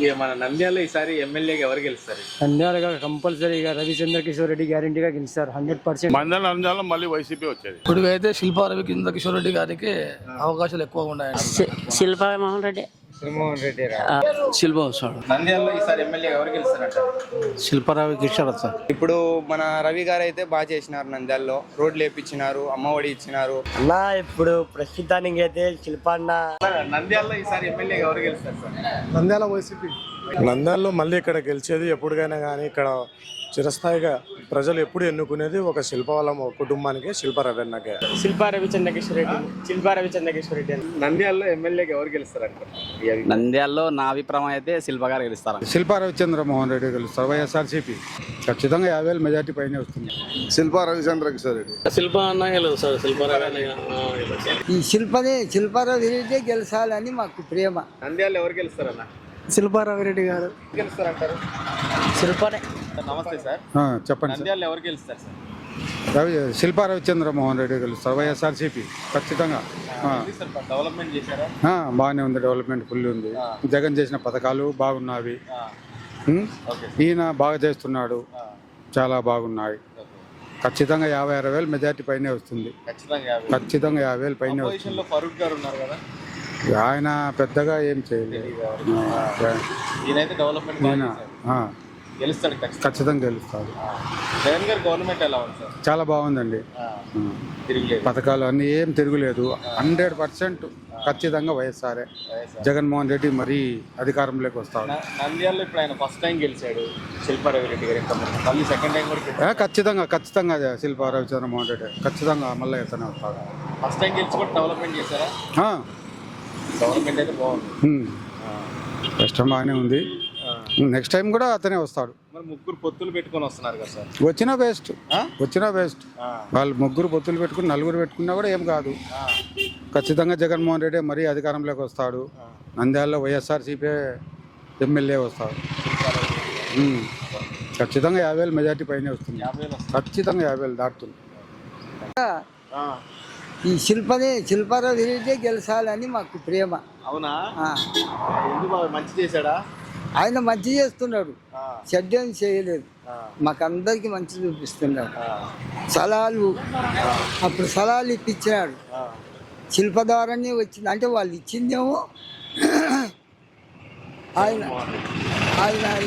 మన నంద్యాల ఈసారి ఎమ్మెల్యేగా ఎవరు గెలుస్తారు? నంద్యాలగా కంపల్సరీగా రవిచంద్ర కిషోర్ రెడ్డి గ్యారంటీగా గెలుస్తారు 100%. నంద్యాల మళ్ళీ వైసీపీ వచ్చేది. ఇప్పుడు అయితే శిల్పా రవిచంద్ర కిషోర్ రెడ్డి గారికి అవకాశాలు ఎక్కువగా ఉన్నాయి. శిల్పా మోహన్ రెడ్డి శిల్పా వస్తాడు. నంద్యాలలో ఈసారి ఎమ్మెల్యేగా ఎవరు గెలుస్తారంటారు? శిల్పారావు కిషోర్ వస్తాడు. ఇప్పుడు మన రవి గారు అయితే బాగా చేసినారు. నంద్యాలలో రోడ్లు వేపించినారు, అమ్మఒడి ఇచ్చినారు. అన్నా ఇప్పుడు ప్రస్తుతానికి అయితే శిల్పాన్న నంద్యాలలో ఈసారి ఎమ్మెల్యేగా ఎవరు గెలుస్తారు సార్? నంద్యాల వైసీపీ. నంద్యాలలో మళ్ళీ ఇక్కడ గెలిచేది ఎప్పుడుకైనా కానీ ఇక్కడ చిరస్థాయిగా ప్రజలు ఎప్పుడు ఎన్నుకునేది ఒక శిల్ప వాళ్ళ కుటుంబానికి శిల్ప రవీన్నకే. శిల్పా రవిచంద్ర కిషోర్ రెడ్డి నంద్యాలలో ఎమ్మెల్యేగా ఎవరు గెలుస్తారంటారు? నంద్యాలలో నా అభిప్రాయం అయితే శిల్ప గారు గెలుస్తారు. శిల్పా రవిచంద్ర మోహన్ రెడ్డి గెలుస్తారు. వైఎస్ఆర్సీపీ ఖచ్చితంగా 50,000 మెజార్టీ పైన వస్తుంది. శిల్పా రవిచంద్ర కిషోర్ రెడ్డి. శిల్పా అన్న గెలుస్తాడు. ఈ శిల్పారావు రెడ్డి గెలిచాలని మాకు ప్రేమ. నంద్యాలలో ఎవరు గెలుస్తారన్న? శిల్పారావు రెడ్డి గారు గెలుస్తారంటారు? శిల్పనే. నమస్తే సార్. చెప్పండి సార్. నంద్యాలలో ఎవరు గెలుస్తారు సార్? శిల్పా రవిచంద్ర మోహన్ రెడ్డి గెలుస్తారు. వైఎస్ఆర్సీపీ ఖచ్చితంగా. డెవలప్మెంట్ చేశారా? బాగానే ఉంది, డెవలప్మెంట్ ఫుల్ ఉంది. జగన్ చేసిన పథకాలు బాగున్నవి. ఈయన బాగా చేస్తున్నాడు, చాలా బాగున్నాయి. ఖచ్చితంగా 50,000 మెజార్టీ పైనే వస్తుంది. ఖచ్చితంగా 50,000 పైన వస్తుంది. ఫరూక్ గారు ఉన్నారు కదా, ఆయన పెద్దగా ఏం చేయలేదు. ఈయనైతే డెవలప్మెంట్ గెలుస్తాడు, ఖచ్చితంగా గెలుస్తాడు. జగన్ గారి గవర్నమెంట్ ఎలా ఉంది సార్? చాలా బాగుందండి. పథకాలు అన్నీ ఏం తిరుగులేదు. 100% ఖచ్చితంగా వైఎస్ఆర్ఏ. జగన్మోహన్ రెడ్డి మరీ అధికారంలోకి వస్తాడు. నంద్యాలలో ఇప్పుడు ఆయన ఫస్ట్ టైం గెలిచాడు శిల్పా రవిరెడ్డి గారు, మళ్ళీ సెకండ్ టైం కూడా ఖచ్చితంగా శిల్పా రవిచంద్ర మోహన్ రెడ్డి ఖచ్చితంగా మళ్ళీ ఇతనే వస్తాడు. ఫస్ట్ టైం గెలిచి కూడా డెవలప్మెంట్ చేశారా? గవర్నమెంట్ అయితే బాగుంది, కష్టం బాగానే ఉంది. నెక్స్ట్ టైం కూడా అతనే వస్తాడు. మరి ముగ్గురు పొత్తులు పెట్టుకొని వస్తున్నారు కదా సార్? వచ్చినా వేస్ట్. వాళ్ళు ముగ్గురు పొత్తులు పెట్టుకుని నలుగురు పెట్టుకున్నా కూడా ఏం కాదు. ఖచ్చితంగా జగన్మోహన్ రెడ్డి మరీ అధికారంలోకి వస్తాడు. నంద్యాలలో వైఎస్ఆర్సీపీ ఎమ్మెల్యే వస్తాడు. ఖచ్చితంగా 50,000 మెజార్టీ పైన వస్తుంది. ఖచ్చితంగా 50,000 దాటుతుంది. ఈ శిల్పారావు రెడ్డి గెలిచాలని మాకు ప్రేమ. అవునా? ఎందుకు మంచి చేశాడా? ఆయన మంచి చేస్తున్నాడు, చెడ్డం చేయలేదు. మాకందరికి మంచి చూపిస్తున్నాడు. అప్పుడు సలహాలు ఇప్పించినాడు. శిల్ప ద్వారానే వచ్చింది అంటే వాళ్ళు ఇచ్చిందేమో ఆయన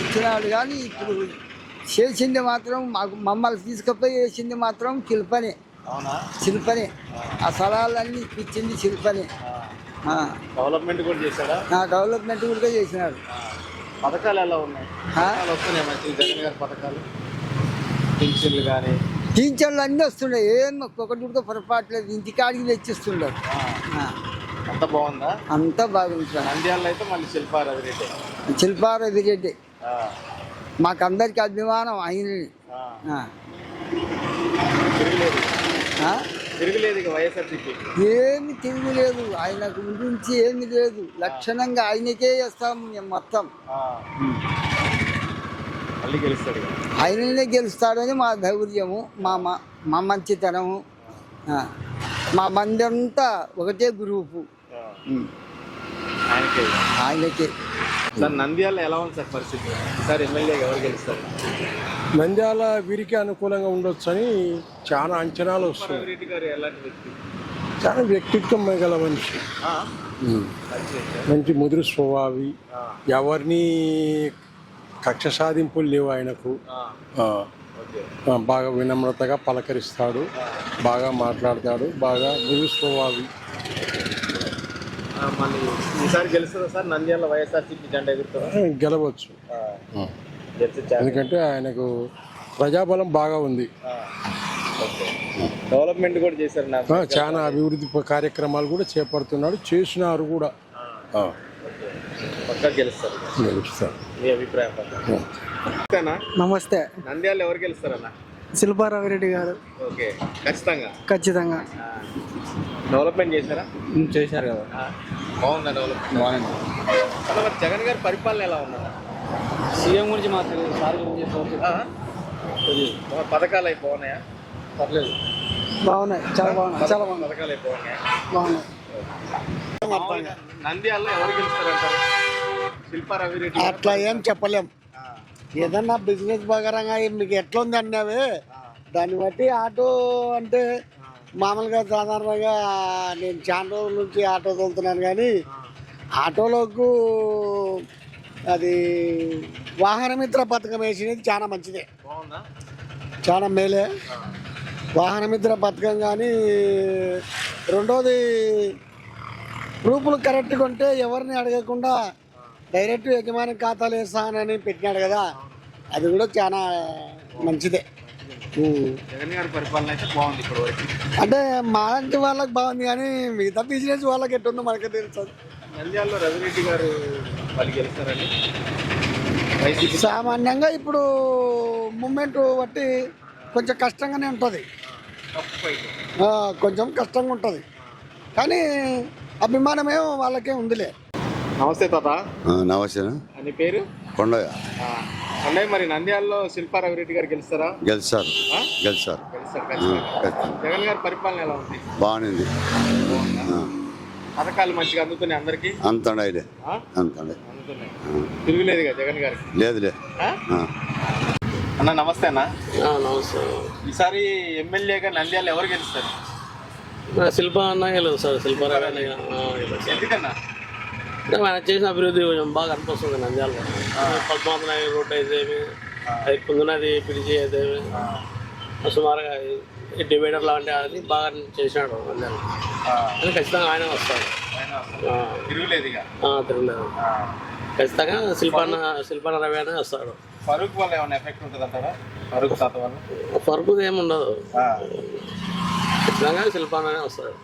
ఇచ్చినాడు. కానీ ఇప్పుడు చేసింది మాత్రం మమ్మల్ని తీసుకుపోయి వేసింది మాత్రం శిల్పనే. ఆ సలహాలన్నీ ఇప్పించింది శిల్పనే. డెవలప్మెంట్ కూడా చేశాడా? డెవలప్మెంట్ కూడా చేసినాడు. పథకాలు ఎలా ఉన్నాయి? వస్తున్నాయి మంచి జగన్ గారి పథకాలు, పింఛన్లు కానీ పింఛన్లు అన్నీ వస్తున్నాయి. ఏం ఒకటి కూడా పొరపాట్లేదు. ఇంటికాడికి తెచ్చిస్తున్నాడు. అంత బాగుందా? అంతా బాగుంది సార్. నంద్యాలలో అయితే మళ్ళీ శిల్పా రవిరెడ్డి మాకందరికి అభిమానం ఆయనని. తిరుగులేదు వైఎస్ఆర్సీపీ, ఏమి తిరుగులేదు. ఆయనకు గురించి ఏమి లేదు. లక్షణంగా ఆయనకే చేస్తాం మేము మొత్తం. మళ్ళీ గెలుస్తాడు, ఆయననే గెలుస్తాడని మా ధైర్యము, మా మంచితనము. మా మంది అంతా ఒకటే గ్రూపు. ఆయనకే. సార్ నంద్యాల ఎలా ఉంది సార్ పరిస్థితి? సార్ ఎమ్మెల్యేగా ఎవరు గెలుస్తారు? నంద్యాల వీరికి అనుకూలంగా ఉండొచ్చు అని చాలా అంచనాలు వస్తున్నాయి. రెడ్డి గారు ఎలాంటి వ్యక్తి? చాలా వ్యక్తిత్వం గల మనిషి, మంచి ముదురు స్వభావి. ఎవరిని కక్ష సాధింపులు లేవు ఆయనకు. బాగా వినమ్రతగా పలకరిస్తాడు, బాగా మాట్లాడతాడు, బాగా ముదురు స్వభావి. మళ్ళీ ఈసారి గెలుస్తుందా సార్ నంద్యాల వైఎస్ఆర్సీపీ జెండా ఎగురుతుందా? గెలవచ్చు, ఎందుకంటే ఆయనకు ప్రజాబలం బాగా ఉంది. డెవలప్మెంట్ కూడా చేశారు, చాలా అభివృద్ధి కార్యక్రమాలు కూడా చేపడుతున్నాడు, చేసినారు కూడా. పక్కా గెలుస్తారు. మీ అభిప్రాయం? నమస్తే. నంద్యాల ఎవరు గెలుస్తారన్న? శిల్పారావు రెడ్డి గారు. ఓకే, ఖచ్చితంగా. డెవలప్మెంట్ చేశారా? చేశారు కదా. బాగుందా డెవలప్మెంట్? బాగుంది. మరి జగన్ గారి పరిపాలన ఎలా ఉన్నదా? సీఎం గురించి మాకు తెలియదు, సార్ గురించి పథకాలు అవి బాగున్నాయా? పర్లేదు, బాగున్నాయి, చాలా బాగున్నాయి. పథకాలు అవి బాగున్నాయా? బాగున్నాయి. నంద్యాలలో ఎవరు గెలుస్తారంటారు? శిల్పా రవిరెడ్డి అట్లా ఏం చెప్పలేం. ఏదన్నా బిజినెస్ ప్రకారంగా మీకు ఎట్లా ఉంది అన్నావే దాన్ని బట్టి ఆటో అంటే మామూలుగా సాధారణంగా నేను చాలా రోజుల నుంచి ఆటో తోలుతున్నాను, కానీ ఆటోలకు అది వాహనమిత్ర పథకం వేసినది చాలా మంచిదే, బాగుందా? చాలా మేలే. వాహనమిత్ర పథకం కానీ రెండోది ప్రూఫ్లు కరెక్ట్గా ఉంటే ఎవరిని అడగకుండా డైరెక్ట్ యజమాని ఖాతాలు వేస్తానని పెట్టినాడు కదా, అది కూడా చాలా మంచిదే. జగన్ గారి పరిపాలన అయితే బాగుంది ఇప్పుడు వరకు. అంటే మాలాంటి వాళ్ళకి బాగుంది, కానీ మిగతా బిజినెస్ వాళ్ళకి ఎట్టుందో మనకే తెలుస్తుంది. నంద్యాలలో రవిరెడ్డి గారు వాళ్ళు గెలుస్తారండి. వైసీపీ సామాన్యంగా ఇప్పుడు మూమెంట్ బట్టి కొంచెం కష్టంగానే ఉంటుంది, కొంచెం కష్టంగా ఉంటుంది, కానీ అభిమానమే వాళ్ళకే ఉందిలే. నమస్తే తాత. నమస్తే. అని పేరు కొండయ్య. అన్నయ్య, మరి నంద్యాలలో శిల్పా రవిరెడ్డి గారు గెలుస్తారా? గెలిచారు. గెలుస్తారు ఖచ్చితంగా. జగన్ గారి పరిపాలన ఎలా ఉంది? బాగుంది. పథకాలు మంచిగా అందుతున్నాయి అందరికి? అంతండి అందుతున్నాయి, తిరుగులేదు కదా జగన్ గారికి? లేదులే. అన్న నమస్తే అన్న. నమస్తే. ఈసారి ఎమ్మెల్యేగా నంద్యాల ఎవరు గెలుస్తారు? శిల్ప అన్న గెలుస్తాడు, శిల్పారావు ఎందుకన్నా? ఆయన చేసిన అభివృద్ధి కొంచెం బాగా అనిపిస్తుంది నంద్యాలలో. పద్మావతి నాయకు రోడ్డు అయితేమి, అది పుందునది పిలిచి అయితేమి, సుమారుగా డివైడర్ లాంటి అది బాగా చేసినాడు నంద్యాల. అది ఖచ్చితంగా ఆయన వస్తాడు, తిరుగులేదు. తిరుగులేదు. ఖచ్చితంగా శిల్పాన రవి అనే వస్తాడు. ఫరూక్ వల్ల ఏమైనా ఎఫెక్ట్ ఉంటుంది అంటారా? ఫరూక్ తాత వల్ల ఫరూక్ ఏమి ఉండదు, ఖచ్చితంగా శిల్పానే వస్తాడు.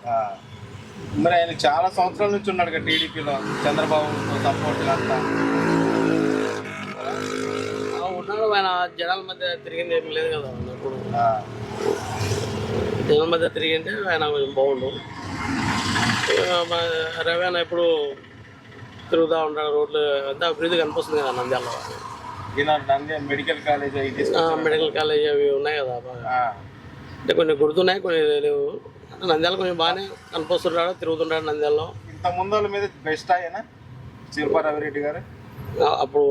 మరి ఆయన చాలా సంవత్సరాల నుంచి ఉన్నాడు కదా టీడీపీలో, చంద్రబాబు సపోర్ట్ అంతా ఉన్నాడు. ఆయన జనాల మధ్య తిరిగింది ఏమి లేదు కదా అన్నప్పుడు. జనాల మధ్య తిరిగింటే ఆయన కొంచెం బాగుండు. రవి అన్న ఇప్పుడు తిరుగుతూ ఉంటాడు, రోడ్లు అంతా అభివృద్ధి కనిపిస్తుంది కదా నంద్యాలలో. మెడికల్ కాలేజ్ మెడికల్ కాలేజ్ అవి ఉన్నాయి కదా బాగా, అంటే కొన్ని గుర్తున్నాయి, కొన్ని లేవు. నంద్యాల కొంచెం బాగానే కనిపిస్తున్నాడు, తిరుగుతుంటాడు నంద్యాలలో. ఇంత ముందు వాళ్ళ మీద బెస్ట్ ఆయన శిల్పా రవిరెడ్డి గారు. అప్పుడు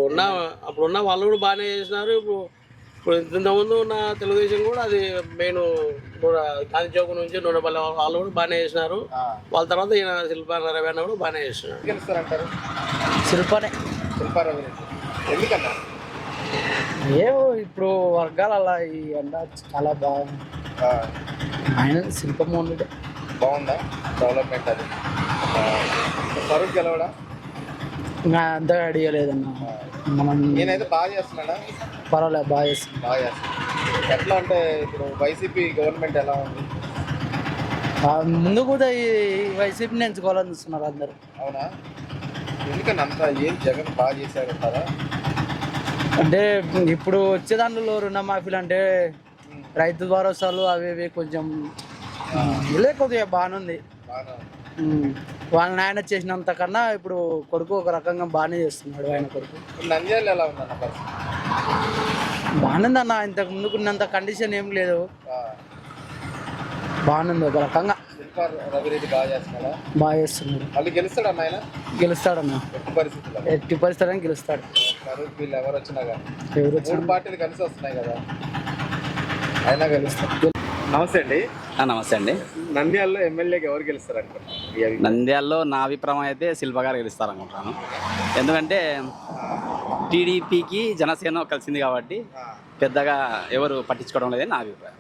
ఉన్న వాళ్ళు కూడా బాగానే చేసినారు. ఇప్పుడు ఇంతకుముందు ఉన్న తెలుగుదేశం కూడా అది మెయిన్ గాంధీ చౌక్ నుంచి నూనెపల్లి వాళ్ళు కూడా బాగానే చేసినారు. వాళ్ళ తర్వాత ఈయన శిల్పా రవి అన్న కూడా బాగానే చేసినారు. గెలుస్తారంటారు? శిల్పా రవిరెడ్డి ఎందుకన్నా? ఏమో ఇప్పుడు వర్గాలు అలా ఈ ఎండ చాలా బాగుంది. ఆయన శిల్పమోహన్ రెడ్డి బాగుందా డెవలప్మెంట్? అది ఫరూక్ గెలవడా? ఇంకా అంతగా ఐడియా లేదన్న. మనం నేనైతే బాగా చేస్తున్నాడా? పర్వాలేదు, బాగా చేస్తున్నాడు. ఎట్లా అంటే ఇప్పుడు వైసీపీ గవర్నమెంట్ ఎలా ఉంది? ముందు కూడా ఈ వైసీపీని ఎంచుకోవాలని చూస్తున్నారు అందరు. అవునా? ఎందుకని అంతా ఏం జగన్ బాగా చేశారంటారా? అంటే ఇప్పుడు వచ్చే దాంట్లో రుణమాఫీలు అంటే రైతు భరోసాలు అవి ఇవి కొంచెం కొద్దిగా బాగానే ఉంది. వాళ్ళ నాయన చేసినంత కన్నా ఇప్పుడు కొడుకు ఒక రకంగా బాగానే చేస్తున్నాడు. ఆయన కొడుకు నంద్యాల ఎలా ఉందన్న పరిస్థితి? బాగానే అన్న, ఇంతకు ముందుకున్నంత కండిషన్ ఏం లేదు, బాగానే ఒక రకంగా. శిల్పా రవిరెడ్డి బాగా చేస్తున్నాడా? బాగా చేస్తున్నాడు. మళ్ళీ గెలుస్తాడన్న ఆయన? గెలుస్తాడన్న, ఎట్టి పరిస్థితుల్లో గెలుస్తాడు. ఫరూక్ వీళ్ళు ఎవరు వచ్చినా కానీ ఎవరు 3 పార్టీలు కలిసి వస్తున్నాయి కదా, అయినా గెలుస్తాడు. నమస్తే అండి. నమస్తే అండి. నంద్యాలలో ఎమ్మెల్యేకి ఎవరు గెలుస్తారు అనుకుంటున్నారు? నంద్యాలలో నా అభిప్రాయం అయితే శిల్ప గారు గెలుస్తారు అనుకుంటున్నాను. ఎందుకంటే టీడీపీకి జనసేన కలిసింది కాబట్టి పెద్దగా ఎవరు పట్టించుకోవడం లేదని నా అభిప్రాయం.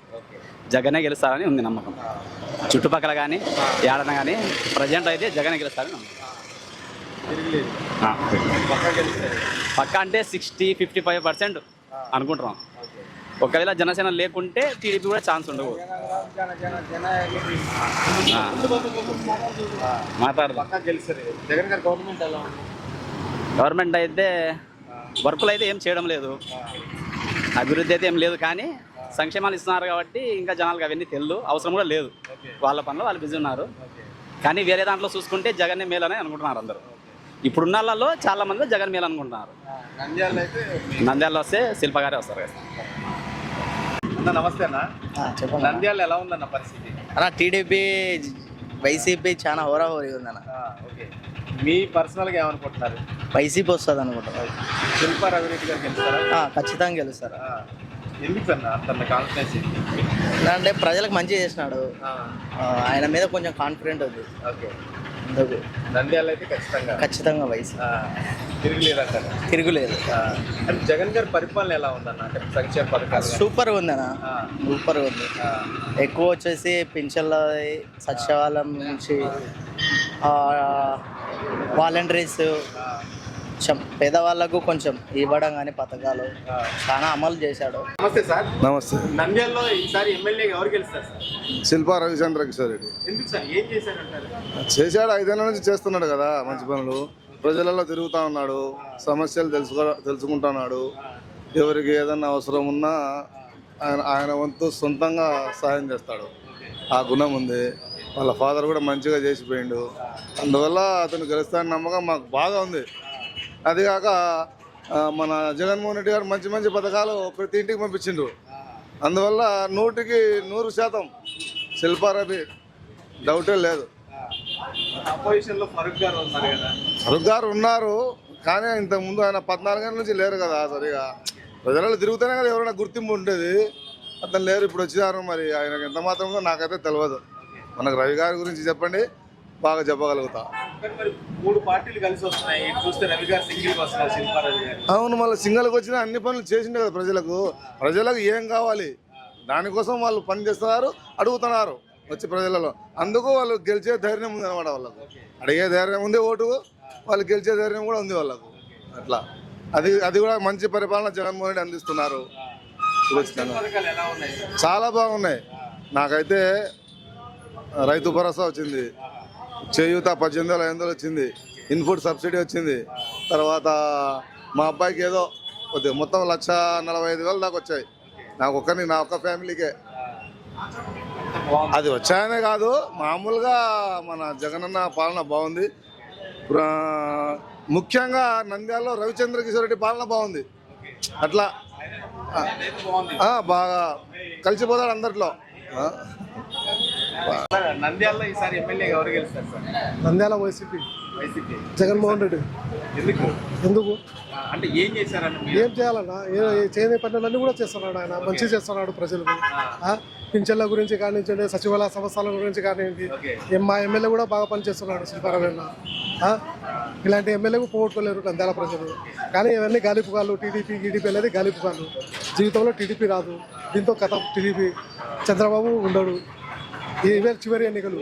జగనే గెలుస్తారని ఉంది నమ్మకం. చుట్టుపక్కల కానీ ఏడన కానీ ప్రజెంట్ అయితే జగనే గెలుస్తారని నమ్మకం. పక్క అంటే 60-55% అనుకుంటున్నాం. ఒకవేళ జనసేన లేకుంటే టీడీపీ కూడా ఛాన్స్ ఉండవు. మాట్లాడదాం. గవర్నమెంట్ అయితే వర్కులు అయితే ఏం చేయడం లేదు, అభివృద్ధి అయితే ఏం లేదు, కానీ సంక్షేమాలు ఇస్తున్నారు కాబట్టి ఇంకా జనాలకు అవన్నీ తెలియదు, అవసరం కూడా లేదు. వాళ్ళ పనిలో వాళ్ళు బిజీ ఉన్నారు. కానీ వేరే దాంట్లో చూసుకుంటే జగన్ మేలని అనుకుంటున్నారు అందరూ. ఇప్పుడున్న వాళ్ళలో చాలా మంది జగన్ మేలు అనుకుంటున్నారు. నంద్యాలలో వస్తే శిల్ప గారే వస్తారు కదా. నమస్తే అన్న. చెప్పండి. నంద్యాల ఎలా ఉందన్న పరిస్థితి? అన్న టీడీపీ వైసీపీ చాలా హోరాహోరీ ఉందన్న. ఓకే, మీ పర్సనల్గా ఏమనుకుంటున్నారు? వైసీపీ వస్తుంది అనుకుంటున్నాను. శిల్పా రవిరెడ్డి గారు గెలుస్తారా? ఖచ్చితంగా గెలుస్తారు. ఎందుకన్నా అంత కాన్ఫిడెన్స్? అంటే ప్రజలకు మంచి చేసినాడు, ఆయన మీద కొంచెం కాన్ఫిడెంట్ ఉంది. ఓకే, అందుకు నంద్యాల అయితే ఖచ్చితంగా వైసీపీ తిరుగులేదంటారు. తిరుగులేదు. అంటే జగన్ గారి పరిపాలన ఎలా ఉందన్న? అంటే సంక్షేమ పథకాలు సూపర్గా ఉందన్న, సూపర్గా ఉంది. ఎక్కువ వచ్చేసి పింఛన్ల సచివాలయం నుంచి వాలంటీర్స్ పేదవాళ్ళకు కొంచెం ఇవ్వడం కానీ పథకాలు చాలా అమలు చేశాడు. నమస్తే సార్. నమస్తే. నంద్యాలలో ఈసారి ఎమ్మెల్యే ఎవరు గెలుస్తారు సార్? శిల్పా రవిచంద్ర కిషోర్ రెడ్డి. ఎందుకు సార్, ఏం చేశారంటారు? చేశాడు, 5 ఏళ్ళ నుంచి చేస్తున్నాడు కదా మంచి పనులు. ప్రజలలో తిరుగుతూ ఉన్నాడు, సమస్యలు తెలుసుకుంటున్నాడు. ఎవరికి ఏదన్నా అవసరం ఉన్నా ఆయన వంతు సొంతంగా సహాయం చేస్తాడు. ఆ గుణం ఉంది. వాళ్ళ ఫాదర్ కూడా మంచిగా చేసిపోయిండు. అందువల్ల అతను గెలుస్తాడని నమ్మకం మాకు బాగా ఉంది. అదిగాక మన జగన్మోహన్ రెడ్డి గారు మంచి మంచి పథకాలు ప్రతి ఇంటికి పంపించిండ్రు. అందువల్ల 100కి 100% శిల్పా రవి, డౌటే లేదు. అపోజిషన్లో ఫరూక్ గారు ఉన్నారు కదా. ఫరూక్ గారు ఉన్నారు, కానీ ఇంతకుముందు ఆయన 14 ఏళ్ళ నుంచి లేరు కదా. సరిగా ప్రజలలో తిరుగుతూనే కదా ఎవరైనా గుర్తింపు ఉండేది. అతను లేరు, ఇప్పుడు వచ్చినారు. మరి ఆయనకు ఎంత మాత్రమో నాకైతే తెలియదు. మనకు రవి గారి గురించి చెప్పండి, బాగా చెప్పగలుగుతా. 3 పార్టీలు కలిసి వస్తున్నాయి, చూస్తే రవి గారు సింగిల్ వస్తున్నారు, శిల్పా రవి గారు. అవును, మళ్ళీ సింగల్కి వచ్చిన అన్ని పనులు చేసిండే కదా ప్రజలకు ఏం కావాలి దానికోసం వాళ్ళు పని చేస్తున్నారు, అడుగుతున్నారు వచ్చి ప్రజలలో. అందుకు వాళ్ళు గెలిచే ధైర్యం ఉంది అనమాట. వాళ్ళకు అడిగే ధైర్యం ఉంది, ఓటు వాళ్ళు గెలిచే ధైర్యం కూడా ఉంది వాళ్ళకు. అట్లా అది కూడా మంచి పరిపాలన జగన్మోహన్ రెడ్డి అందిస్తున్నారు. చాలా బాగున్నాయి. నాకైతే రైతు భరోసా వచ్చింది, చేయూత 18,500 వచ్చింది, ఇన్పుట్ సబ్సిడీ వచ్చింది. తర్వాత మా అబ్బాయికి ఏదో మొత్తం 1,45,000 దాకా వచ్చాయి. నా ఒక్క ఫ్యామిలీకే. అది వచ్చాయనే కాదు, మామూలుగా మన జగనన్న పాలన బాగుంది. ముఖ్యంగా నంద్యాలలో రవిచంద్ర కిషోర్ రెడ్డి పాలన బాగుంది. అట్లా బాగా కలిసిపోతాడు అందరిలో. నంద్యాలలో ఈసారి ఎమ్మెల్యే ఎవరు గెలుస్తారు సార్? నంద్యాల వైసీపీ, జగన్మోహన్ రెడ్డి. ఎందుకు అంటే ఏం చేశారన్న? ఏం చేయాలన్నా, చేయని పనులన్నీ కూడా చేస్తున్నాడు ఆయన. మంచి చేస్తున్నాడు ప్రజలకు. పింఛన్ల గురించి కానివ్వండి, సచివాలయ సంస్థల గురించి కానివ్వండి. మా ఎమ్మెల్యే కూడా బాగా పనిచేస్తున్నాడు శిల్పా రవి. ఇలాంటి ఎమ్మెల్యేకు పోగొట్టుకోలేరు నంద్యాల ప్రజలు. కానీ ఇవన్నీ గాలిపుగాళ్ళు. టీడీపీ అనేది గాలిపుగాళ్ళు. జీవితంలో టీడీపీ రాదు. దీంతో కథ టీడీపీ. చంద్రబాబు ఉండడు. ఇవే చివరి ఎన్నికలు.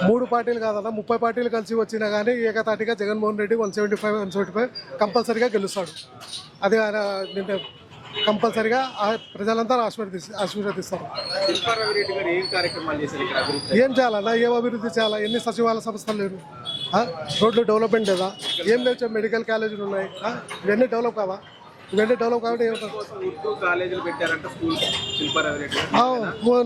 3 పార్టీలు కాదన్నా, 30 పార్టీలు కలిసి వచ్చినా కానీ ఏకతాటిగా జగన్మోహన్ రెడ్డి 175 కంపల్సరీగా గెలుస్తాడు. అది ఆయన కంపల్సరీగా ప్రజలంతా ఆశీర్వదిస్తారు. ఏం చేయాలన్నా, ఏం అభివృద్ధి చేయాలా? ఎన్ని సచివాలయ సంస్థలు లేవు, రోడ్లు డెవలప్మెంట్ లేదా, ఏం లేవు, మెడికల్ కాలేజీలు ఉన్నాయి. ఇవన్నీ డెవలప్ కావా? ఇవన్నీ డెవలప్ కాబట్టి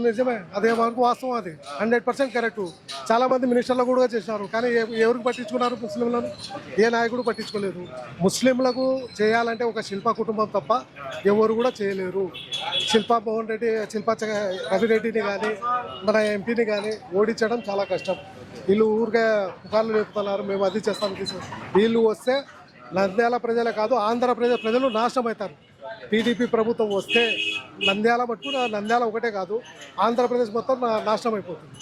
నిజమే. అదే మనకు వాస్తవం. అది 100% కరెక్ట్. చాలా మంది మినిస్టర్లు కూడా చేసినారు, కానీ ఎవరికి పట్టించుకున్నారు? ముస్లింలను ఏ నాయకుడు పట్టించుకోలేదు. ముస్లింలకు చేయాలంటే ఒక శిల్పా కుటుంబం తప్ప ఎవరు కూడా చేయలేరు. శిల్పా రవిరెడ్డిని కానీ మన ఎంపీని కానీ ఓడించడం చాలా కష్టం. వీళ్ళు ఊరికే పుకార్లు చెప్తున్నారు, మేము అది చేస్తాం. వీళ్ళు వస్తే నంద్యాల ప్రజలే కాదు, ఆంధ్రప్రదేశ్ ప్రజలు నాశనం అవుతారు. టీడీపీ ప్రభుత్వం వస్తే నంద్యాల ఒకటే కాదు, ఆంధ్రప్రదేశ్ మొత్తం నాశనం అయిపోతుంది.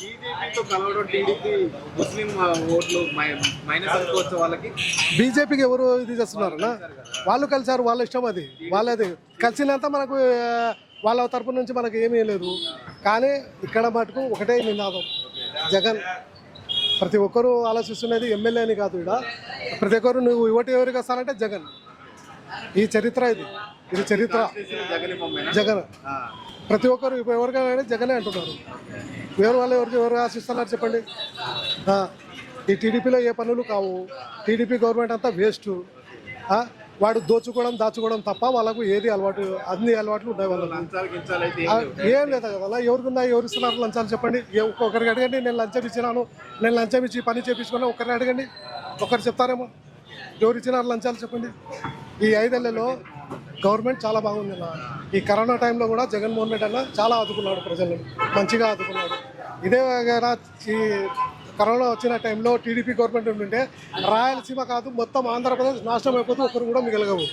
బీజేపీకి ఎవరు ఇది చేస్తున్నారన్నా? వాళ్ళు కలిసారు, వాళ్ళ ఇష్టం. అది వాళ్ళది. కలిసినంత మనకు వాళ్ళ తరపు నుంచి మనకు ఏమీ లేదు. కానీ ఇక్కడ మటుకు ఒకటే నినాదం, జగన్. ప్రతి ఒక్కరూ ఆలోచిస్తున్నది ఎమ్మెల్యే అని కాదు. ఇక్కడ ప్రతి ఒక్కరు నువ్వు ఓటు ఎవరికి వస్తానంటే జగన్. ఈ చరిత్ర ఇది చరిత్ర. జగన్. ప్రతి ఒక్కరు ఎవరికైనా జగనే అంటున్నారు. ఎవరు ఆశిస్తున్నారు చెప్పండి? ఈ టీడీపీలో ఏ పనులు కావు. టీడీపీ గవర్నమెంట్ అంతా వేస్ట్. వాడు దోచుకోవడం దాచుకోవడం తప్ప వాళ్ళకు ఏది అన్ని అలవాట్లు ఉన్నాయి వాళ్ళకి. ఏం లేదు కదా. ఎవరికిందా ఎవరు ఇస్తున్నారు లంచాలు చెప్పండి? ఒక్కొక్కరికి అడగండి. నేను లంచం ఇచ్చినాను, నేను లంచం ఇచ్చి పని చేయించుకున్నా, ఒక్కరిని అడగండి, ఒక్కరు చెప్తారేమో. ఎవరు ఇచ్చినారు లంచాలు చెప్పండి? ఈ 5 ఏళ్లలో గవర్నమెంట్ చాలా బాగుంది అన్న. ఈ కరోనా టైంలో కూడా జగన్మోహన్ రెడ్డి అన్న చాలా ఆదుకున్నాడు, ప్రజలను మంచిగా ఆదుకున్నాడు. ఇదే విధంగా ఈ కరోనా వచ్చిన టైంలో టీడీపీ గవర్నమెంట్ ఉంటుంటే రాయలసీమ కాదు మొత్తం ఆంధ్రప్రదేశ్ నాశనం అయిపోతే ఒకరు కూడా మిగలగవు,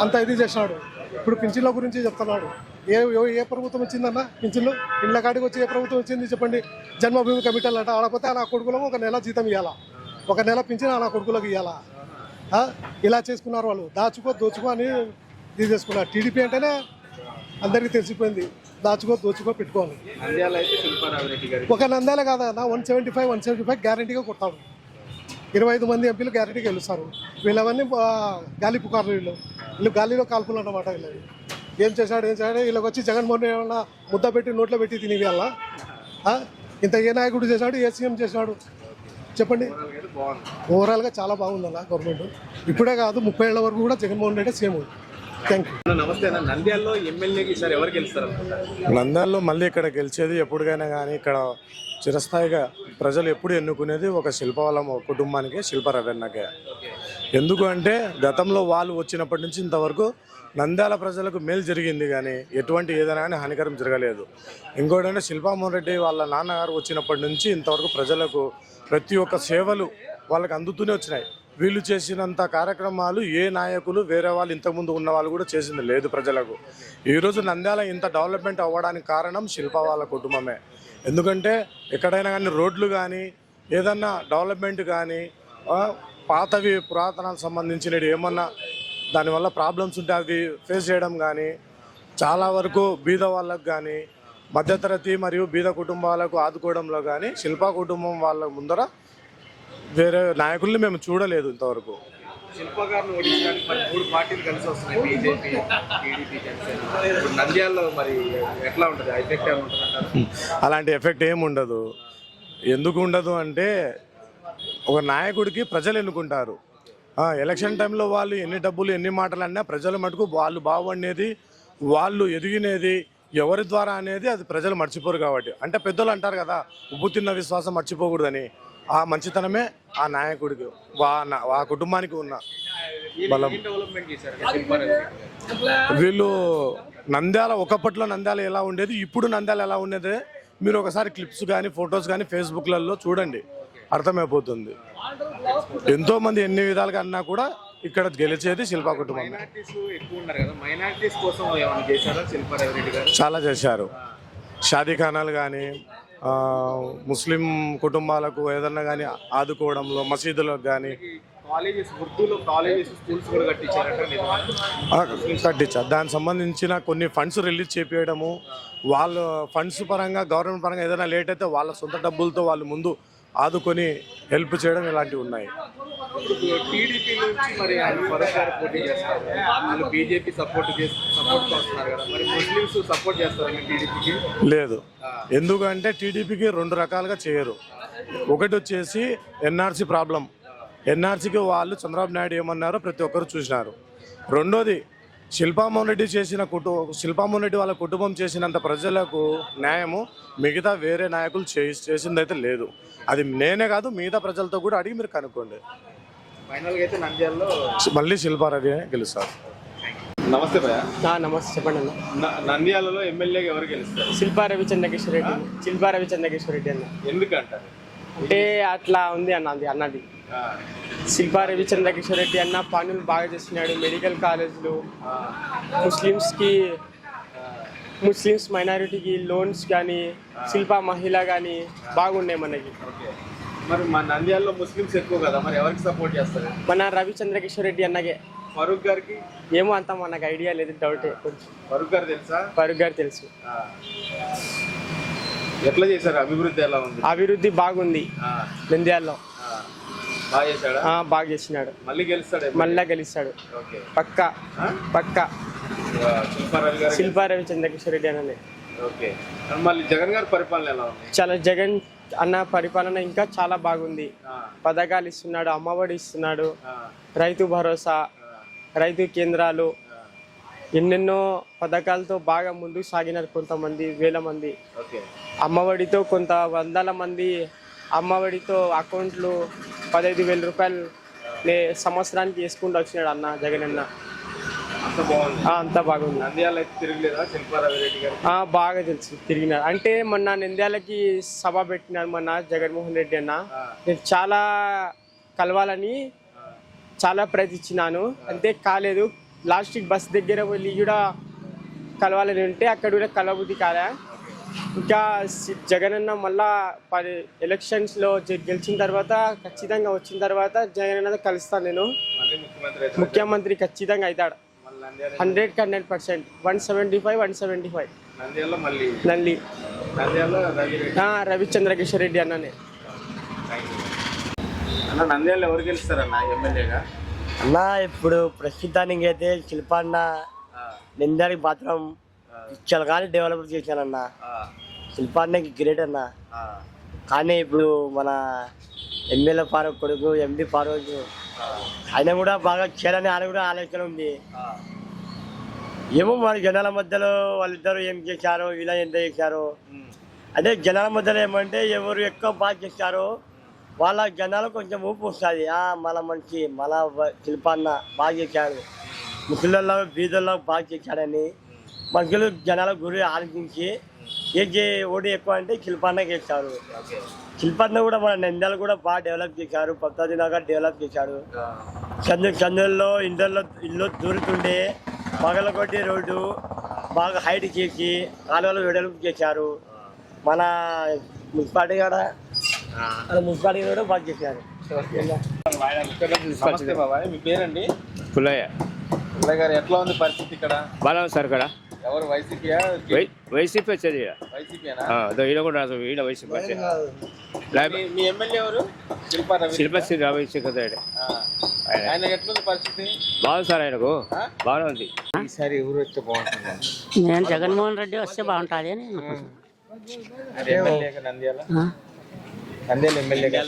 అంత ఇది చేసినాడు. ఇప్పుడు పింఛన్ల గురించి చెప్తున్నాడు. ఏ ప్రభుత్వం వచ్చిందన్న పింఛన్లు? ఇళ్ళ కాడికి వచ్చి ఏ ప్రభుత్వం వచ్చింది చెప్పండి? జన్మభూమి కమిటీలు అంట, ఆడపోతే ఆ కొడుకులకు ఒక నెల జీతం ఇవ్వాలా, ఒక నెల పింఛన్ ఆ కొడుకులకు ఇవ్వాలా? ఇలా చేసుకున్నారు వాళ్ళు, దోచుకో అని ఇది చేసుకున్నారు. టీడీపీ అంటేనే అందరికీ తెలిసిపోయింది, దోచుకో పెట్టుకోవాలి. ఒక నంద్యాల కాదన్న, 175 గ్యారంటీగా కొడతాడు. 25 మంది ఎంపీలు గ్యారంటీగా గెలుస్తారు. వీళ్ళవన్నీ గాలి పుకార్లు, వీళ్ళు గాలిలో కాల్పులు అన్నమాట. వీళ్ళు ఏం చేశాడు వీళ్ళకి వచ్చి జగన్మోహన్ ఏమన్నా ముద్ద పెట్టి నోట్లో పెట్టి తినేవి అలా ఇంత ఏ నాయకుడు చేశాడు, ఏ సీఎం చేశాడు చెప్పండి? ఓవరాల్గా చాలా బాగుంది అలా గవర్నమెంట్. ఇప్పుడే కాదు 30 ఏళ్ల వరకు కూడా Jaganmohan Reddy CM. Thank you. నమస్తే అన్న. నంద్యాలలో ఎమ్మెల్యేకి ఈసారి ఎవరు గెలుస్తారు? నంద్యాలలో మళ్ళీ ఇక్కడ గెలిచేది ఎప్పటికైనా కానీ ఇక్కడ చిరస్థాయిగా ప్రజలు ఎప్పుడు ఎన్నుకునేది ఒక శిల్పవలం కుటుంబానికి, శిల్ప రవీణకే. ఎందుకు అంటే గతంలో వాళ్ళు వచ్చినప్పటి నుంచి ఇంతవరకు నంద్యాల ప్రజలకు మేలు జరిగింది కానీ ఎటువంటి ఏదైనా కానీ హానికరం జరగలేదు. ఇంకోటంటే శిల్పామోహన్ రెడ్డి వాళ్ళ నాన్నగారు వచ్చినప్పటి నుంచి ఇంతవరకు ప్రజలకు ప్రతి ఒక్క సేవలు వాళ్ళకి అందుతూనే వచ్చినాయి. వీళ్ళు చేసినంత కార్యక్రమాలు ఏ నాయకులు వేరే వాళ్ళు ఇంతకుముందు ఉన్న వాళ్ళు కూడా చేసింది లేదు ప్రజలకు. ఈరోజు నంద్యాల ఇంత డెవలప్మెంట్ అవ్వడానికి కారణం శిల్ప వాళ్ళ కుటుంబమే. ఎందుకంటే ఎక్కడైనా కానీ రోడ్లు కానీ ఏదన్నా డెవలప్మెంట్ కానీ పాతవి పురాతనాలకు సంబంధించినవి ఏమన్నా దానివల్ల ప్రాబ్లమ్స్ ఉంటే అవి ఫేస్ చేయడం కానీ, చాలా వరకు బీద వాళ్ళకు కానీ మధ్యతరగతి మరియు బీద కుటుంబాలకు ఆదుకోవడంలో కానీ శిల్పా కుటుంబం వాళ్ళ ముందర వేరే నాయకుల్ని మేము చూడలేదు ఇంతవరకు. శిల్పా గారిని ఓడించడానికి మరి 3 పార్టీలు కలిసి వస్తున్నాయి, బీజేపీ, టీడీపీ, జనసేన. నంద్యాలలో మరి ఎట్లా ఉంటుంది? ఎఫెక్ట్ ఏమి ఉంటుంది? అలాంటి ఎఫెక్ట్ ఏమి ఉండదు. ఎందుకు ఉండదు అంటే ఒక నాయకుడికి ప్రజలు ఎన్నుకుంటారు. ఎలక్షన్ టైంలో వాళ్ళు ఎన్ని డబ్బులు ఎన్ని మాటలు అన్నా ప్రజల మటుకు వాళ్ళు బాగుపడినది, వాళ్ళు ఎదిగినది ఎవరి ద్వారా అనేది అది ప్రజలు మర్చిపోరు. కాబట్టి అంటే పెద్దలు అంటారు కదా, ఉప్పు తిన్న విశ్వాసం మర్చిపోకూడదని. ఆ మంచితనమే ఆ నాయకుడికి, ఆ కుటుంబానికి ఉన్న బలం. వీళ్ళు నంద్యాల ఒకప్పట్లో నంద్యాల ఎలా ఉండేది, ఇప్పుడు నంద్యాల ఎలా ఉండేది మీరు ఒకసారి క్లిప్స్ కానీ ఫొటోస్ కానీ ఫేస్బుక్లలో చూడండి, అర్థమైపోతుంది. ఎంతోమంది ఎన్ని విధాలుగా అన్నా కూడా ఇక్కడ గెలిచేది శిల్పా కుటుంబం. చాలా చేశారు. షాదీఖానాలు కానీ ముస్లిం కుటుంబాలకు ఏదన్నా కానీ ఆదుకోవడంలో, మసీదులకు కానీ కట్టించారు. దానికి సంబంధించిన కొన్ని ఫండ్స్ రిలీజ్ చేపించడము, వాళ్ళు ఫండ్స్ పరంగా గవర్నమెంట్ పరంగా ఏదైనా లేట్ అయితే వాళ్ళ సొంత డబ్బులతో వాళ్ళు ముందు ఆదుకొని హెల్ప్ చేయడం ఇలాంటివి ఉన్నాయి. టీడీపీ నుంచి మరి పోటీ చేస్తారు, వాళ్ళు బీజేపీ సపోర్ట్ చేస్తున్నారు కదా, మరి ముస్లిమ్స్ సపోర్ట్ చేస్తారు టీడీపీకి? లేదు. ఎందుకంటే టీడీపీకి 2 రకాలుగా చేయరు. ఒకటి వచ్చేసి ఎన్ఆర్సీ ప్రాబ్లం. ఎన్ఆర్సీకి వాళ్ళు చంద్రబాబు నాయుడు ఏమన్నారో ప్రతి ఒక్కరు చూసినారు. రెండోది శిల్పామోహన్ రెడ్డి శిల్పామోహన్ రెడ్డి వాళ్ళ కుటుంబం చేసినంత ప్రజలకు న్యాయము మిగతా వేరే నాయకులు చేసిందైతే లేదు. అది నేనే కాదు, మిగతా ప్రజలతో కూడా అడిగి మీరు కనుక్కోండి. మళ్ళీ శిల్పారెడ్డి గెలుస్తారు. నమస్తే భయ్య. నమస్తే, చెప్పండి అన్న. నంద్యాలలో ఎమ్మెల్యేగా ఎవరు గెలుస్తారు? శిల్పా రవిచంద్రకిషోర్ రెడ్డి అన్న. ఎందుకంటారు? అంటే అట్లా ఉంది అన్నది. శిల్పా రవిచంద్రకిషోర్ రెడ్డి అన్న పనులు బాగా చేస్తున్నాడు. మెడికల్ కాలేజీలు, ముస్లిమ్స్ మైనారిటీకి లోన్స్ కానీ, శిల్పా మహిళ కానీ బాగున్నాయి మనకి. మరి మన నంద్యాలలో ముస్లిమ్స్ ఎక్కువ కదా, మరి ఎవరికి సపోర్ట్ చేస్తారు? మన రవిచంద్రకిషోర్ రెడ్డి అన్నగే. ఫరూక్ గారికి ఏమో అంత మనకు ఐడియా లేదు, డౌటే కొంచెం. ఫరూక్ గారు తెలుసా? ఫరూక్ గారు తెలుసు. ఎట్లా చేశారు? అభివృద్ధి ఎలా ఉంది? అభివృద్ధి బాగుంది నంద్యాలలో. బాగా చేశాడా? బాగా చేసినాడు. మళ్ళీ గెలుస్తాడు. పక్కా శిల్పా రవిచంద్రకిషోర్ రెడ్డి అన్నది. మళ్ళీ జగన్ గారి పరిపాలన ఎలా ఉంది? చాలా జగన్ అన్న పరిపాలన ఇంకా చాలా బాగుంది. పథకాలు ఇస్తున్నాడు, అమ్మఒడి ఇస్తున్నాడు, రైతు భరోసా, రైతు కేంద్రాలు, ఎన్నెన్నో పథకాలతో బాగా ముందుకు సాగినారు. కొంతమంది వేల మంది అమ్మఒడితో, కొంత వందల మంది అమ్మఒడితో అకౌంట్లు 15,000 రూపాయలు సంవత్సరానికి వేసుకుంటూ వచ్చినాడు అన్న జగన్ అన్న. అంత బాగుంది. అంతా బాగుంది. నంద్యాల అయితే తిరగలేదా శిల్పారావిరెడ్డి గారు? బాగా తెలుసు తిరిగినారు. అంటే మొన్న నంద్యాలకి సభ పెట్టినారు మొన్న జగన్మోహన్ రెడ్డి అన్న. నేను చాలా కలవాలని చాలా ప్రయత్నించినాను, అంతే కాలేదు. లాస్ట్కి బస్ దగ్గర వెళ్ళి కూడా కలవాలని ఉంటే అక్కడ కూడా కలబుద్ధి కాలే. ఇంకా జగన్ అన్న మళ్ళా ఎలక్షన్స్లో గెలిచిన తర్వాత ఖచ్చితంగా వచ్చిన తర్వాత జగన్ అన్న కలుస్తాను నేను. ముఖ్యమంత్రి ఖచ్చితంగా అవుతాడు 100% 175. రవిచంద్ర కిషోర్ రెడ్డి అన్ననే. అన్న నంద్యాలలో ఎవరు గెలుస్తారన్న ఎమ్మెల్యేగా? అన్న ఇప్పుడు ప్రస్తుతానికి అయితే శిల్పన్న నంద్యాలకి మాత్రం ఇచ్చాను కానీ డెవలప్ చేశానన్న. శిల్పాన్నకి గ్రేట్ అన్న. కానీ ఇప్పుడు మన ఎమ్మెల్యే ఫారూక్ కొడుకు ఎంపీ ఫారూక్ ఆయన కూడా బాగా చేయాలని ఆయన కూడా ఆలోచన ఉంది. ఏమో మరి జనాల మధ్యలో వాళ్ళిద్దరు ఏం చేశారో ఇలా ఎంత చేశారో, అదే జనాల మధ్యలో ఏమంటే ఎవరు ఎక్కువ బాగా చేశారో వాళ్ళ జనాలు కొంచెం ఊపు వస్తుంది. మళ్ళా మంచి మళ్ళా శిల్పాన్న బాగా చేశాడు, ముసలిలో బీదల్లో బాగా చేశాడని మనుషులు జనాల గురి ఆలోచించి ఓడి ఎక్కువ అంటే శిల్పాన్నకి వేశారు. శిల్పాన్న కూడా మన నంద్యాల కూడా బాగా డెవలప్ చేశారు, పద్మావతి నగర్ డెవలప్ చేశాడు. చందుల్లో ఇల్లు దూరుతుండే పగలగొట్టి రోడ్డు బాగా హైట్ చేసి కాలువలు వెడల్పు చేశారు. మన మున్సిపాలిటీ కూడా బాగా చేశారు. నమస్తే బాబాయ్, మీ పేరండి? పుల్లయ్య. పుల్లయ్య గారు, ఎట్లా ఉంది పరిస్థితి ఇక్కడ? బాగా ఉంది సార్ ఇక్కడ. ఎవరు వైసీపీయా? వైసీపీ వచ్చేది. వైసీపీనా? ఈయన కూడా రాదు, ఈయన వైసీపీ వచ్చేది. మీ ఎమ్మెల్యే ఎవరు? శిల్పశ్రీ రామశేఖర్ రెడ్డి. ఆయన ఎట్లుంది పరిస్థితి? బాగుంది సార్, ఆయనకు బాగానే ఉంది. ఈసారి ఎవరు వస్తే బాగుంటుంది? నేను జగన్మోహన్ రెడ్డి వస్తే బాగుంటుంది అని ఎమ్మెల్యేగా నంద్యాల ఎమ్మెల్యేగా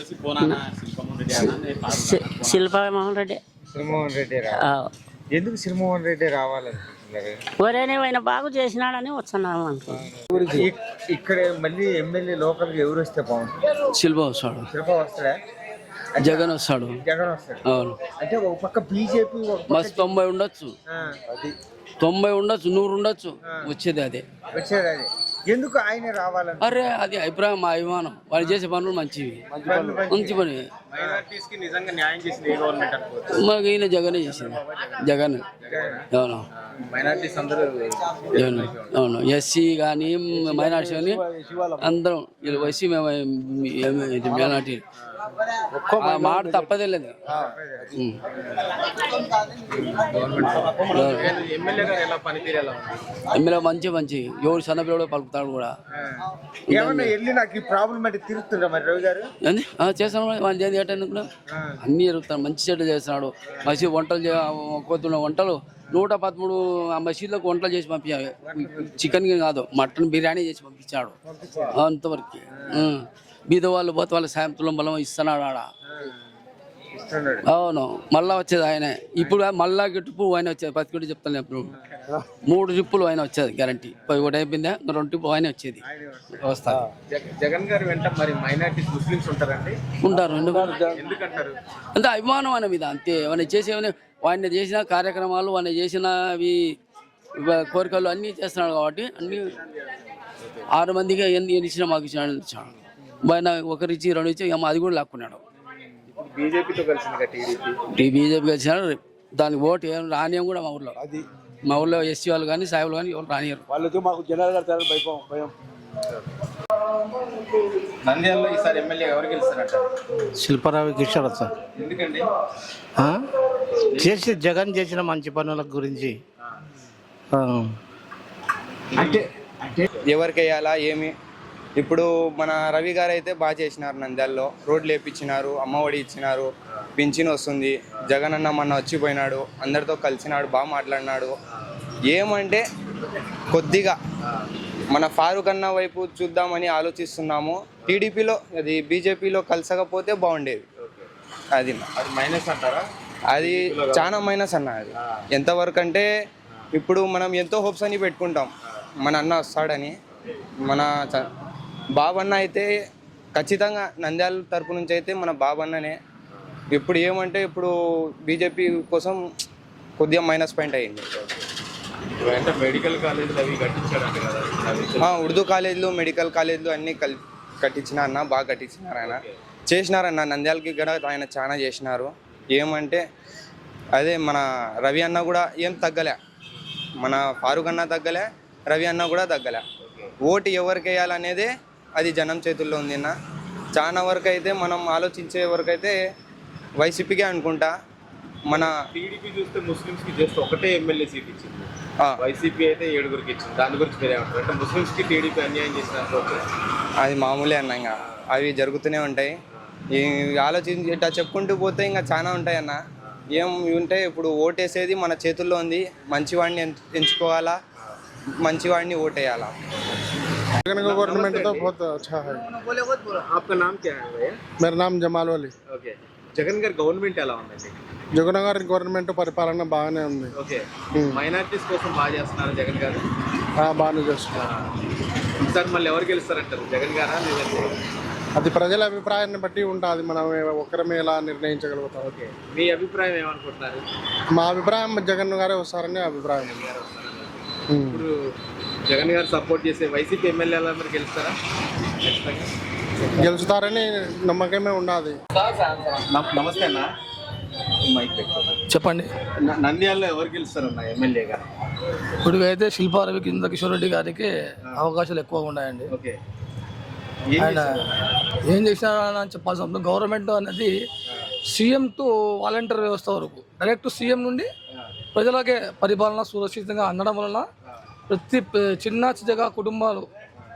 శిల్పమోహన్ రెడ్డి. శ్రీమోహన్ రెడ్డి ఎందుకు శ్రీమోహన్ రెడ్డి రావాలనుకుంటున్నారు? ఒరేనే ఆయన బాగు చేసినాడని వస్తున్నాము అనుకుంటున్నాను. ఇక్కడ మళ్ళీ ఎమ్మెల్యే లోకల్ ఎవరు వస్తే బాగుంటుంది? శిల్ప వస్తాడు. శిల్ప వస్తాడా? జగన్ వస్తాడు. జగన్ వస్తాడు. అవును. అంటే ఒక పక్క బీజేపీ, మస్తు 90 ఉండొచ్చు, 90 ఉండొచ్చు, 100 ఉండొచ్చు, వచ్చేది అదే. ఎందుకు ఆయన రావాలని? అరే అది అభిప్రాయం, మా అభిమానం. వాళ్ళు చేసే పనులు మంచివి, మంచి పని. మైనారిటీస్ కి నిజంగా న్యాయం చేసింది ఏ గవర్నమెంట్ అనుకోవచ్చు? మాకు ఈయన జగనే చేసింది. జగన్. అవును. మైనారిటీస్ అందరూ అవును. ఎస్సీ కానీ మైనారిటీ కానీ అందరం వీళ్ళు వైసీ మైనారిటీ మాట తప్పదే లేదు. ఎమ్మెల్యే మంచి ఎవరు సన్నపిల్లడు పలుకుతాడు కూడా. చేస్తాను అన్ని జరుగుతాడు, మంచి చెడ్డ చేస్తున్నాడు. మసీ వంటలు కొత్త వంటలు 113 మసీదులకు వంటలు చేసి పంపించాడు. చికెన్ కాదు, మటన్ బిర్యానీ చేసి పంపించాడు. అంతవరకు బీద వాళ్ళు పోతే వాళ్ళ సాయంత్రం బలం ఇస్తున్నాడు ఆడ. అవును. మళ్ళా వచ్చేది ఆయనే. ఇప్పుడు మళ్ళా గిట్టుపు ఆయన వచ్చేది. 10 కోటి చెప్తాను. ఇప్పుడు 3 ట్రిప్పులు ఆయన వచ్చేది గ్యారంటీ. 1 అయిపోయిందా, 2 ట్రిప్పులు ఆయన వచ్చేది. జగన్ గారు వెంట మరి మైనారిటీస్ ముస్లిమ్స్ ఉంటారండి? ఉంటారు. ఎందుకంటారు? అంటే అభిమానం ఆయన మీద అంతే. ఆయన చేసిన కార్యక్రమాలు, ఆయన చేసినవి కోరికలు అన్నీ చేస్తున్నాడు కాబట్టి అన్ని 6 మందిగా ఎన్ని ఇచ్చినా మాకు ఇచ్చినాడు. ఆయన ఒకరిచ్చి 2 ఇచ్చి అది కూడా లాక్కున్నాడు. బీజేపీతో కలిసింది బీజేపీ కలిసినాడు. దానికి ఓటు ఏం రానియం కూడా మా ఊళ్ళో ఎస్సీ వాళ్ళు కానీ సాయిబులు కానీ ఎవరు రానియరు. వాళ్ళతో మాకు జనాలు కడతారు భయం. నంద్యాలలో ఈసారి ఎమ్మెల్యే ఎవరు గెలుస్తారంట? శిల్పారావు కిషోర్ సార్. ఎందుకండి? జగన్ చేసిన మంచి పనుల గురించి. అంటే ఎవరికి వేయాలా ఏమి? ఇప్పుడు మన రవి గారు అయితే బాగా చేసినారు. నంద్యాలలో రోడ్లు వేయించినారు, అమ్మఒడి ఇచ్చినారు, పింఛన్ వస్తుంది. జగన్ అన్న మొన్న వచ్చిపోయినాడు, అందరితో కలిసినాడు, బాగా మాట్లాడినాడు. ఏమంటే కొద్దిగా మన ఫారూక్ అన్న వైపు చూద్దామని ఆలోచిస్తున్నాము. టీడీపీలో అది బీజేపీలో కలిసకపోతే బాగుండేది. అది మైనస్ అంటారా? అది చాలా మైనస్ అన్న. అది ఎంతవరకు అంటే ఇప్పుడు మనం ఎంతో హోప్స్ అని పెట్టుకుంటాం మన అన్న వస్తాడని. మన బాబన్న అయితే ఖచ్చితంగా నంద్యాల తరపు నుంచి అయితే మన బాబన్ననే. ఇప్పుడు ఏమంటే ఇప్పుడు బీజేపీ కోసం కొద్దిగా మైనస్ పాయింట్ అయ్యింది. అంటే మెడికల్ కాలేజీలు అవి కట్టించాడంట కదా అవి ఉర్దూ కాలేజీలు, మెడికల్ కాలేజీలు అన్నీ కట్టించిన అన్న, బాగా కట్టించినారు ఆయన. చేసినారన్న నంద్యాలకి కూడా ఆయన చాలా చేసినారు. ఏమంటే అదే మన రవి అన్న కూడా ఏం తగ్గలే, మన ఫారూక్ అన్న తగ్గలే, రవి అన్న కూడా తగ్గలే. ఓటు ఎవరికి వేయాలనేదే అది జనం చేతుల్లో ఉంది అన్న. చాలా వరకు అయితే మనం ఆలోచించే వరకు అయితే వైసీపీకే అనుకుంటా. మన టీడీపీ చూస్తే ముస్లిమ్స్కి జస్ట్ ఒకటే ఎమ్మెల్యే సీట్ ఇచ్చింది, వైసీపీ అయితే 7గురికి ఇచ్చింది. దాని గురించి మీరే ఉంటారు అంటే ముస్లిమ్స్కి టీడీపీ అన్యాయం చేసినట్టు? అది మామూలే అన్న, ఇంకా అవి జరుగుతూనే ఉంటాయి. ఆలోచించి ఇట్లా చెప్పుకుంటూ పోతే ఇంకా చాలా ఉంటాయి అన్న. ఏం ఉంటాయి, ఇప్పుడు ఓటేసేది మన చేతుల్లో ఉంది. మంచివాడిని ఎంచుకోవాలా, మంచివాడిని ఓటేయాలా. गवर्नमेंट तो बहुत अच्छा है. आपका नाम क्या है भैया? मेरा नाम जमाल वली. ఓకే, జగన్ గారి గవర్నమెంట్ ఎలా ఉందండి? జగన్ గారి గవర్నమెంట్ పరిపాలన బాగానే ఉంది. ఓకే, మైనారిటీస్ కోసం బాగా చేస్తున్నారు జగన్ గారు. బాగానే చేస్తున్నారు. ఈసారి మళ్ళీ ఎవరు గెలుస్తారంటారు, జగన్ గారా లేదంటే? అది ప్రజల అభిప్రాయాన్ని బట్టి ఉంటుంది, మనం ఒకరమే ఎలా నిర్ణయించగలుగుతాం. ఓకే, మీ అభిప్రాయం ఏమనుకుంటున్నారు? మా అభిప్రాయం జగన్ గారే వస్తారని అభిప్రాయం. ఇప్పుడు జగన్ గారు సపోర్ట్ చేసే వైసీపీ ఎమ్మెల్యేల మరి గెలుస్తారా? గెలుస్తారని నమ్మకమే ఉన్నది. నమస్తే అన్న, చెప్పండి. నంద్యాలలో ఎవరు గెలుస్తారన్న ఎమ్మెల్యేగా? ఇప్పుడు అయితే శిల్పా రవి కింద కిషోర్ రెడ్డి గారికి అవకాశాలు ఎక్కువగా ఉన్నాయండి. ఓకే, ఆయన ఏం చేసినారని చెప్పాల్సిన అవసరం. గవర్నమెంట్ అనేది సీఎం టు వాలంటీర్ వ్యవస్థ వరకు డైరెక్ట్ సీఎం నుండి ప్రజలకే పరిపాలన సురక్షితంగా అందడం వలన ప్రతి చిన్న చిన్నగా కుటుంబాలు,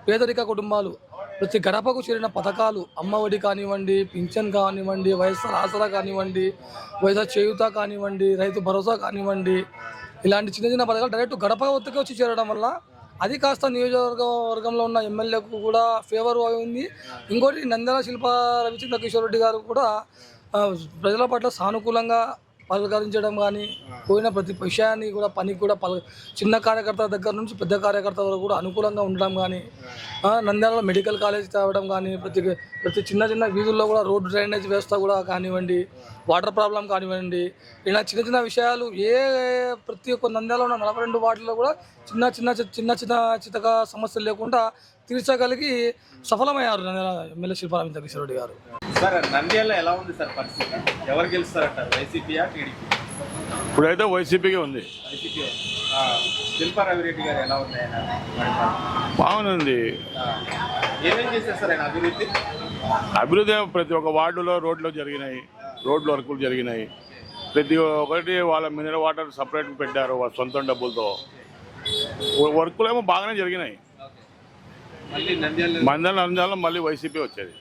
పేదరిక కుటుంబాలు ప్రతి గడపకు చేరిన పథకాలు, అమ్మఒడి కానివ్వండి, పింఛన్ కానివ్వండి, వైఎస్ఆర్ ఆసరా కానివ్వండి, వైఎస్ఆర్ చేయూత కానివ్వండి, రైతు భరోసా కానివ్వండి, ఇలాంటి చిన్న చిన్న పథకాలు డైరెక్ట్ గడప వద్దకే వచ్చి చేరడం వల్ల అది కాస్త నియోజకవర్గంలో ఉన్న ఎమ్మెల్యేకు కూడా ఫేవర్ అయింది. ఇంకోటి నంద్యాల శిల్పా రవిచంద్ర కిషోర్ రెడ్డి గారు కూడా ప్రజల పట్ల సానుకూలంగా పలకరించడం కానీ, పోయిన ప్రతి విషయాన్ని కూడా పనికి కూడా చిన్న కార్యకర్త దగ్గర నుంచి పెద్ద కార్యకర్త వరకు కూడా అనుకూలంగా ఉండడం కానీ, నంద్యాలలో మెడికల్ కాలేజ్ తేవడం కానీ, ప్రతి చిన్న చిన్న వీధుల్లో కూడా రోడ్డు డ్రైనేజ్ వ్యవస్థ కూడా కానివ్వండి, వాటర్ ప్రాబ్లం కానివ్వండి, ఇలా చిన్న చిన్న విషయాలు ప్రతి ఒక్క నంద్యాలలో ఉన్న 42 వార్డుల్లో కూడా చిన్న సమస్యలు లేకుండా తీర్చగలిగి సఫలమయ్యారు నంద్యాల ఎమ్మెల్యే శిల్పా రవిచంద్ర కిషోర్ రెడ్డి గారు. సార్ నంద్యాలలో ఎలా ఉంది సార్ పరిస్థితి? ఎవరు గెలుస్తారంటారు, వైసీపీయా టీడీపీ? ఇప్పుడైతే వైసీపీగా ఉంది. వైసీపీ. శిల్పా రవిరెడ్డి గారు ఎలా ఉంది ఆయన? బాగుంది. ఏమేం చేశారు సార్ ఆయన అభివృద్ధి? అభివృద్ధి ప్రతి ఒక్క వార్డులో రోడ్లు జరిగినాయి, రోడ్లు వర్కులు జరిగినాయి. ప్రతి ఒక్కటి వాళ్ళ మినరల్ వాటర్ సపరేట్ పెట్టారు వాళ్ళ సొంత డబ్బులతో. వర్కులు ఏమో బాగానే జరిగినాయి. నంద్యాలలో మళ్ళీ వైసీపీ వచ్చేది.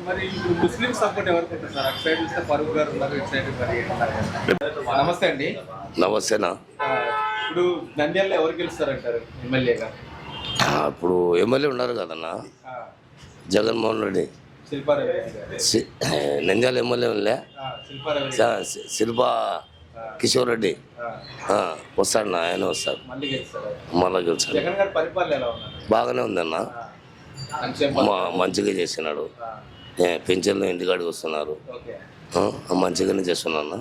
మరి ఇప్పుడు ముస్లిం సపోర్ట్ ఎవరికి ఉంటుంది సార్? అటు సైడ్ చూస్తే ఫరూక్ గారు ఉన్నారు, ఇటు సైడ్ మరి నమస్తే అండి. నమస్తేనా. ఇప్పుడు నంద్యాలలో ఎవరు గెలుస్తారంటారు ఎమ్మెల్యేగా? ఇప్పుడు ఎమ్మెల్యే ఉన్నారు కదన్నా, జగన్మోహన్ రెడ్డి. శిల్పా రవిరెడ్డి నంద్యాల ఎమ్మెల్యే శిల్పా కిషోర్ రెడ్డి వస్తాడన్నా, ఆయన వస్తాడు, మళ్ళీ గెలుస్తాడు. జగన్ గారి పరిపాలన ఎలా ఉంది? బాగానే ఉందన్న, మంచిగా చేసినాడు. పెన్షన్లు ఇంటికాడికి వస్తున్నారు, మంచిగానే చేస్తున్నా.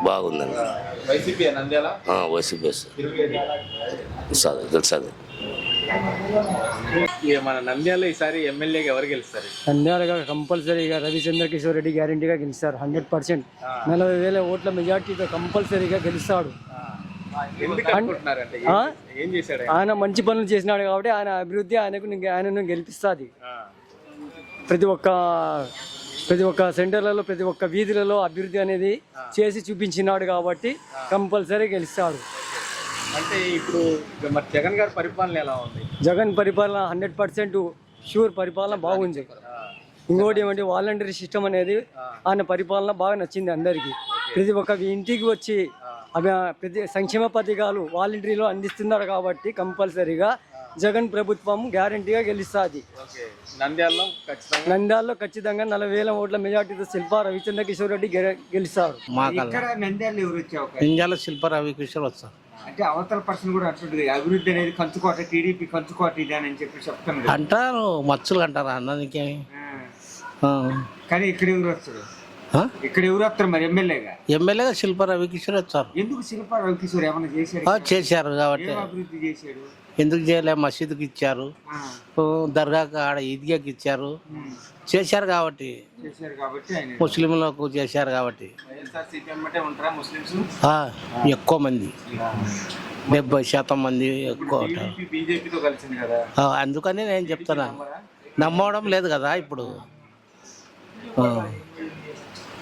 బాగుందన్న. వైసీపీ వస్తుంది, గెలుస్తుంది. మన నంద్యాల ఈసారి ఎమ్మెల్యేగా ఎవరు గెలుస్తారు? నంద్యాలగా కంపల్సరీగా రవిచంద్ర కిషోర్ రెడ్డి గ్యారెంటీగా గెలుస్తారు. 100%. 40,000 ఓట్ల మెజార్టీతో కంపల్సరీగా గెలుస్తాడు. ఆయన మంచి పనులు చేసినాడు కాబట్టి ఆయన అభివృద్ధి ఆయనను గెలిపిస్తుంది. ప్రతి ఒక్క సెంటర్లలో, ప్రతి ఒక్క వీధులలో అభివృద్ధి అనేది చేసి చూపించినాడు కాబట్టి కంపల్సరీ గెలుస్తాడు. అంటే ఇప్పుడు మరి జగన్ గారి పరిపాలన ఎలా ఉంది? జగన్ పరిపాలన 100% షూర్ పరిపాలన బాగుంది. ఇంకోటి ఏమంటే వాలంటరీ సిస్టమ్ అనేది ఆయన పరిపాలన బాగా నచ్చింది అందరికీ. ప్రతి ఒక్క ఇంటికి వచ్చి ప్రతి సంక్షేమ పథకాలు వాలంటరీలో అందిస్తున్నారు కాబట్టి కంపల్సరీగా జగన్ ప్రభుత్వం గ్యారంటీగా గెలుస్తుంది. నంద్యాలలో ఖచ్చితంగా 40,000 ఓట్ల మెజార్టీతో శిల్పా రవిచంద్ర కిషోర్ రెడ్డి గెలుస్తారు. నంద్యాల శిల్పా రవి కిషోర్ వస్తారు. అంటే అవతల పర్సన్ కూడా అట్లుంటుంది, అభివృద్ధి అనేది కంచుకోట, టీడీపీ కంచుకోట ఇది అని చెప్పి చెప్తాను అంటారు, మచ్చులు అంటారా అన్నదికేమి. కానీ ఇక్కడ ఎవరు వస్తారు? ఇక్కడ ఎవరు వస్తారు మరి ఎమ్మెల్యేగా? ఎమ్మెల్యేగా శిల్ప రవికిషోర్ వచ్చారు. ఎందుకు శిల్ప రవికిషోర్ ఏమైనా చేశారు? చేశారు కాబట్టి. ఏం అభివృద్ధి చేశాడు? ఎందుకు చేయలే? మసీదుకి ఇచ్చారు, దర్గాకి ఆడ ఈద్గాకి ఇచ్చారు, చేశారు కాబట్టి. చేశారు కాబట్టి ఆయన ముస్లింలకు చేశారు కాబట్టి. వైఎస్ఆర్సీపీ అమ్మటే ఉంటారా ముస్లిమ్స్? ఎక్కువ మంది, 70% మంది ఎక్కువ ఉంటారు. బీజేపీతో కలిసింది కదా, అందుకని నేను చెప్తున్నా, నమ్మడం లేదు కదా ఇప్పుడు.